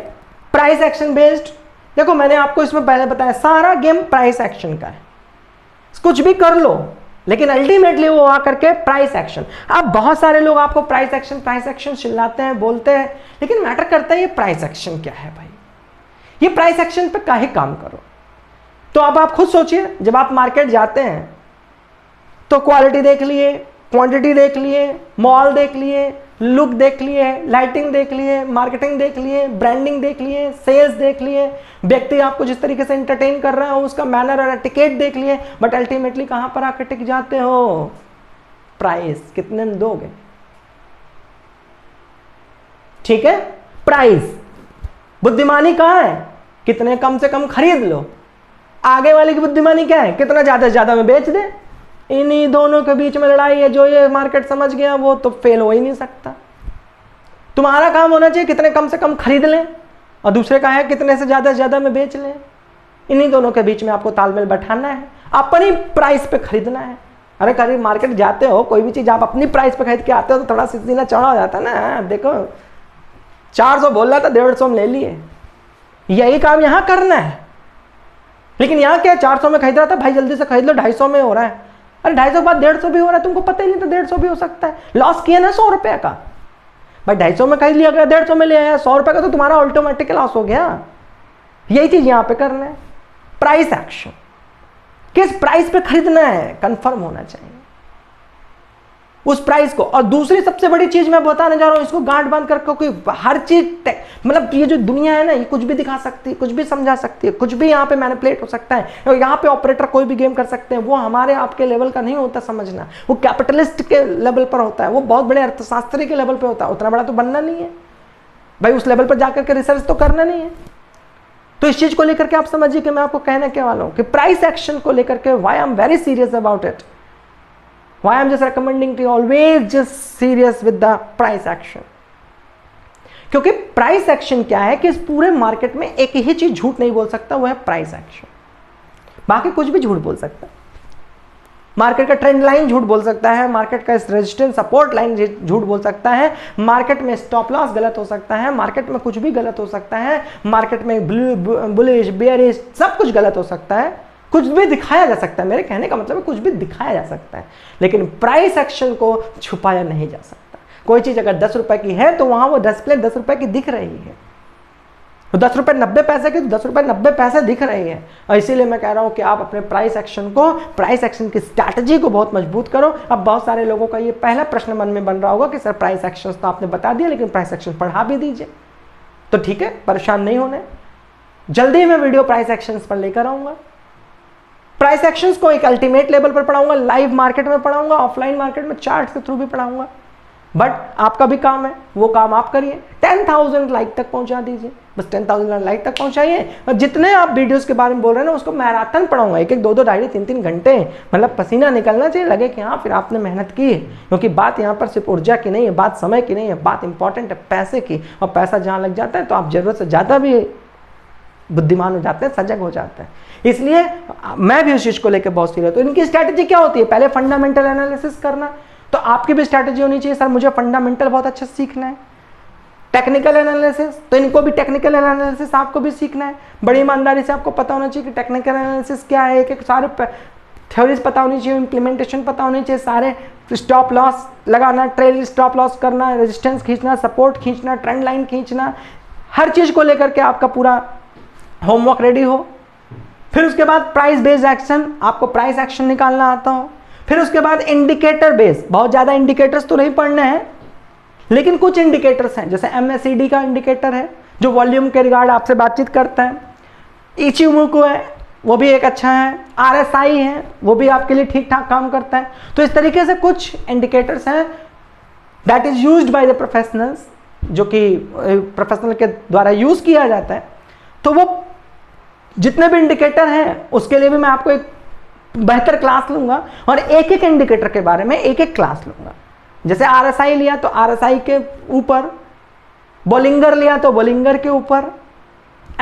प्राइस एक्शन बेस्ड। देखो मैंने आपको इसमें पहले बताया सारा गेम प्राइस एक्शन का है, कुछ भी कर लो लेकिन अल्टीमेटली वो आकर के प्राइस एक्शन। अब बहुत सारे लोग आपको प्राइस एक्शन चिल्लाते हैं, बोलते हैं, लेकिन मैटर करता है ये प्राइस एक्शन क्या है भाई। ये प्राइस एक्शन पे काहे काम करो। तो अब आप खुद सोचिए, जब आप मार्केट जाते हैं तो क्वालिटी देख लिए, क्वांटिटी देख लिए, मॉल देख लिए, लुक देख लिए, लाइटिंग देख लिए, मार्केटिंग देख लिए, ब्रांडिंग देख लिए, सेल्स देख लिए, व्यक्ति आपको जिस तरीके से एंटरटेन कर रहा है उसका मैनर और एटिकेट देख लिए, बट अल्टीमेटली कहां पर आकर टिक जाते हो? प्राइस कितने में दोगे। ठीक है, प्राइस। बुद्धिमानी कहां है? कितने कम से कम खरीद लो। आगे वाले की बुद्धिमानी क्या है? कितना ज्यादा से ज्यादा में बेच दे। इन्हीं दोनों के बीच में लड़ाई है। जो ये मार्केट समझ गया वो तो फेल हो ही नहीं सकता। तुम्हारा काम होना चाहिए कितने कम से कम खरीद लें, और दूसरे का है कितने से ज्यादा में बेच लें। इन्हीं दोनों के बीच में आपको तालमेल बैठाना है, अपनी प्राइस पे खरीदना है। अरे कभी मार्केट जाते हो, कोई भी चीज आप अपनी प्राइस पे खरीद के आते हो तो थोड़ा सीना चौड़ा हो जाता है ना। देखो 400 बोल रहा था, 150 में ले लिए। यही काम यहां करना है। लेकिन यहां क्या, 400 में खरीद रहा था भाई, जल्दी से खरीद लो, 250 में हो रहा है। अरे 250 के बाद 150 भी हो रहा है, तुमको पता ही नहीं था 150 भी हो सकता है। लॉस किया ना 100 रुपए का भाई। 250 में खरीद लिया गया, 150 में ले आया, 100 रुपए का तो तुम्हारा ऑटोमेटिक लॉस हो गया। यही चीज यहां पे करना है। प्राइस एक्शन, किस प्राइस पे खरीदना है कंफर्म होना चाहिए उस प्राइस को। और दूसरी सबसे बड़ी चीज मैं बताने जा रहा हूं, इसको गांठ बांध कर, क्योंकि हर चीज मतलब ये जो दुनिया है ना, ये कुछ भी दिखा सकती है, कुछ भी समझा सकती है, कुछ भी यहाँ पे मैनिपुलेट हो सकता है। और यहाँ पे ऑपरेटर कोई भी गेम कर सकते हैं। वो हमारे आपके लेवल का नहीं होता समझना, वो कैपिटलिस्ट के लेवल पर होता है, वो बहुत बड़े अर्थशास्त्री के लेवल पर होता है। उतना बड़ा तो बनना नहीं है भाई, उस लेवल पर जाकर के रिसर्च तो करना नहीं है। तो इस चीज को लेकर के आप समझिए कि मैं आपको कहने के वाला हूं कि प्राइस एक्शन को लेकर के why I am very serious about it, why I'm just recommending to you always just serious with the price action। क्योंकि प्राइस एक्शन क्या है कि इस पूरे मार्केट में एक ही चीज झूठ नहीं बोल सकता, वो है प्राइस एक्शन। बाकी कुछ भी झूठ बोल सकता है। मार्केट का ट्रेंड लाइन झूठ बोल सकता है, मार्केट का रेजिस्टेंस सपोर्ट लाइन झूठ बोल सकता है, मार्केट में स्टॉप लॉस गलत हो सकता है, मार्केट में कुछ भी गलत हो सकता है, मार्केट में बुलिश बेयरिश सब कुछ गलत हो सकता है, कुछ भी दिखाया जा सकता है। मेरे कहने का मतलब है कुछ भी दिखाया जा सकता है, लेकिन प्राइस एक्शन को छुपाया नहीं जा सकता। कोई चीज अगर 10 रुपए की है तो वहां वो डिस्प्ले 10 रुपए की दिख रही है, तो 10 रुपए 90 पैसे की, तो 10 रुपए 90 पैसे दिख रही है। और इसीलिए मैं कह रहा हूं कि आप अपने प्राइस एक्शन को, प्राइस एक्शन की स्ट्रैटेजी को बहुत मजबूत करो। अब बहुत सारे लोगों का ये पहला प्रश्न मन में बन रहा होगा कि सर प्राइस एक्शन तो आपने बता दिया, लेकिन प्राइस एक्शन पढ़ा भी दीजिए। तो ठीक है, परेशान नहीं होने, जल्दी मैं वीडियो प्राइस एक्शन पर लेकर आऊंगा। प्राइस एक्शंस को एक अल्टीमेट लेवल पर पढ़ाऊंगा, लाइव मार्केट में पढ़ाऊंगा, ऑफलाइन मार्केट में चार्ट के थ्रू भी पढ़ाऊंगा। बट आपका भी काम है, वो काम आप करिए। 10,000 लाइक तक पहुंचा दीजिए, बस 10,000 लाइक तक पहुंचाइए। और जितने आप वीडियोस के बारे में बोल रहे हैं ना, उसको मैराथन पढ़ाऊंगा, 1-1, 2-2, 2.5, 3-3 घंटे, मतलब पसीना निकलना चाहिए, लगे कि हाँ फिर आपने मेहनत की है। क्योंकि बात यहाँ पर सिर्फ ऊर्जा की नहीं है, बात समय की नहीं है, बात इंपॉर्टेंट है पैसे की। और पैसा जहाँ लग जाता है तो आप जरूरत से ज़्यादा भी बुद्धिमान हो जाते हैं, सजग हो जाते हैं। इसलिए मैं भी उस चीज को लेकर बहुत सीरियस। तो इनकी स्ट्रैटेजी क्या होती है? पहले फंडामेंटल एनालिसिस करना। तो आपकी भी स्ट्रैटेजी होनी चाहिए, सर मुझे फंडामेंटल बहुत अच्छा सीखना है। टेक्निकल एनालिसिस, तो इनको भी टेक्निकल एनालिसिस आपको भी सीखना है। बड़ी ईमानदारी से आपको पता होना चाहिए कि टेक्निकल एनालिसिस क्या है, एक सारे थ्योरीज पता होनी चाहिए, इंप्लीमेंटेशन पता होनी चाहिए, सारे स्टॉप लॉस लगाना, ट्रेल स्टॉप लॉस करना, रेजिस्टेंस खींचना, सपोर्ट खींचना, ट्रेंड लाइन खींचना, हर चीज को लेकर के आपका पूरा होमवर्क रेडी हो। फिर उसके बाद प्राइस बेस्ड एक्शन, आपको प्राइस एक्शन निकालना आता हो। फिर उसके बाद इंडिकेटर बेस, बहुत ज्यादा इंडिकेटर्स तो नहीं पढ़ने हैं, लेकिन कुछ इंडिकेटर्स हैं, जैसे MACD का इंडिकेटर है जो वॉल्यूम के रिगार्ड आपसे बातचीत करता है। इचिमोको है, वो भी एक अच्छा है। RSI है, वो भी आपके लिए ठीक ठाक काम करता है। तो इस तरीके से कुछ इंडिकेटर्स हैं that is used by the professionals, जो कि प्रोफेशनल के द्वारा यूज किया जाता है। तो वो जितने भी इंडिकेटर हैं उसके लिए भी मैं आपको एक बेहतर क्लास लूंगा, और एक एक इंडिकेटर के बारे में एक एक क्लास लूंगा। जैसे RSI लिया तो RSI के ऊपर, बोलिंगर लिया तो बोलिंगर के ऊपर,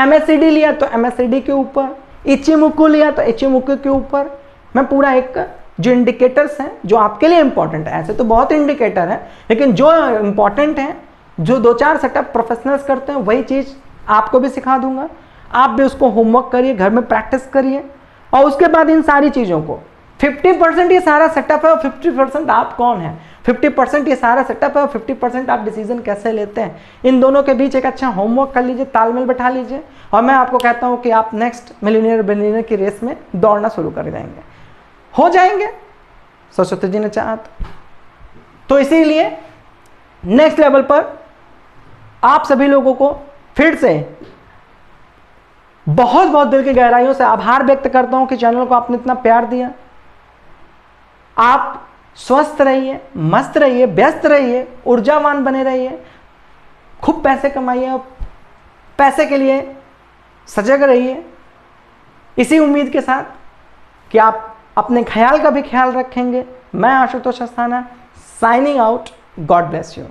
MACD लिया तो MACD के ऊपर, इचिमुकु लिया तो इचिमुकु के ऊपर मैं पूरा एक जो इंडिकेटर्स हैं जो आपके लिए इंपॉर्टेंट है, ऐसे तो बहुत इंडिकेटर हैं, लेकिन जो इंपॉर्टेंट हैं, जो 2-4 सेटअप प्रोफेशनल्स करते हैं, वही चीज़ आपको भी सिखा दूंगा। आप भी उसको होमवर्क करिए, घर में प्रैक्टिस करिए, और उसके बाद इन सारी चीज़ों को 50% ये सारा सेटअप है और 50% आप कौन है, 50% ये सारा सेटअप है और 50% आप डिसीजन कैसे लेते हैं, इन दोनों के बीच एक अच्छा होमवर्क कर लीजिए, तालमेल बैठा लीजिए, और मैं आपको कहता हूँ कि आप नेक्स्ट मिलियनेयर बिलियनेयर की रेस में दौड़ना शुरू कर देंगे, हो जाएंगे सरस्वती जी ने चाहा तो। इसीलिए नेक्स्ट लेवल पर आप सभी लोगों को फिर से बहुत बहुत दिल की गहराइयों से आभार व्यक्त करता हूं कि चैनल को आपने इतना प्यार दिया। आप स्वस्थ रहिए, मस्त रहिए, व्यस्त रहिए, ऊर्जावान बने रहिए, खूब पैसे कमाइए और पैसे के लिए सजग रहिए, इसी उम्मीद के साथ कि आप अपने ख्याल का भी ख्याल रखेंगे। मैं Ashutosh Asthana signing out. God bless you.